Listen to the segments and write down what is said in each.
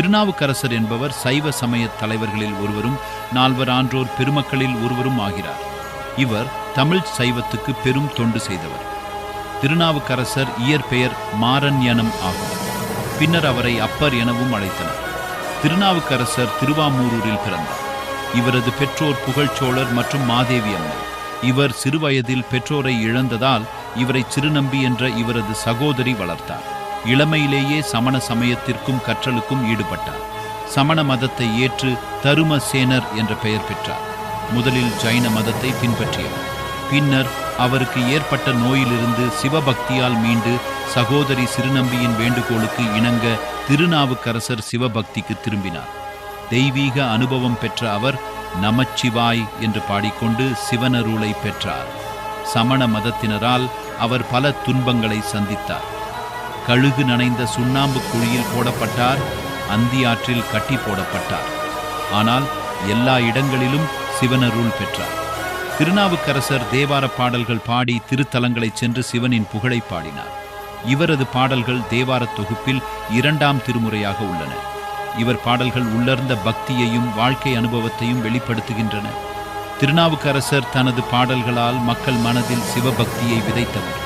திருநாவுக்கரசர் என்பவர் சைவ சமய தலைவர்களில் ஒருவரும் 4 ஆன்றோர் பெருமக்களில் ஒருவரும் ஆகிறார். இவர் தமிழ் சைவத்துக்கு பெரும் தொண்டு செய்தவர். திருநாவுக்கரசர் இயற்பெயர் மாரண்யனம் ஆகும். பின்னர் அவரை அப்பர் எனவும் அழைத்தனர். திருநாவுக்கரசர் திருவாமூரூரில் பிறந்தார். இவரது பெற்றோர் புகழ்ச்சோழர் மற்றும் மாதேவி அம்மை. இவர் சிறுவயதில் பெற்றோரை இழந்ததால் இவரை சிறுநம்பி என்ற இவரது சகோதரி வளர்த்தார். இளமையிலேயே சமண சமயத்திற்கும் கற்றலுக்கும் ஈடுபட்டார். சமண மதத்தை ஏற்று தருமசேனர் என்ற பெயர் பெற்றார். முதலில் ஜைன மதத்தை பின்பற்றியவர். பின்னர் அவருக்கு ஏற்பட்ட நோயிலிருந்து சிவபக்தியால் மீண்டு சகோதரி சிறுநம்பியின் வேண்டுகோளுக்கு இணங்க திருநாவுக்கரசர் சிவபக்திக்கு திரும்பினார். தெய்வீக அனுபவம் பெற்ற அவர் நமச்சிவாய் என்று பாடிக்கொண்டு சிவனருளை பெற்றார். சமண மதத்தினரால் அவர் பல துன்பங்களை சந்தித்தார். கழுகு நனைந்த சுண்ணாம்பு குழியில் போடப்பட்டார். அந்தியாற்றில் கட்டி போடப்பட்டார். ஆனால் எல்லா இடங்களிலும் சிவனருள் பெற்றார். திருநாவுக்கரசர் தேவார பாடல்கள் பாடி திருத்தலங்களைச் சென்று சிவனின் புகழை பாடினார். இவரது பாடல்கள் தேவார தொகுப்பில் 2ஆம் திருமுறையாக உள்ளன. இவர் பாடல்கள் உள்ளர்ந்த பக்தியையும் வாழ்க்கை அனுபவத்தையும் வெளிப்படுத்துகின்றன. திருநாவுக்கரசர் தனது பாடல்களால் மக்கள் மனதில் சிவபக்தியை விதைத்தவர்.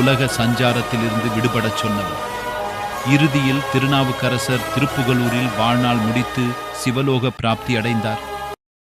உலக சஞ்சாரத்திலிருந்து விடுபடச் சொன்னவர். இறுதியில் திருநாவுக்கரசர் திருப்புகலூரில் வாழ்நாள் முடித்து சிவலோக பிராப்தி அடைந்தார்.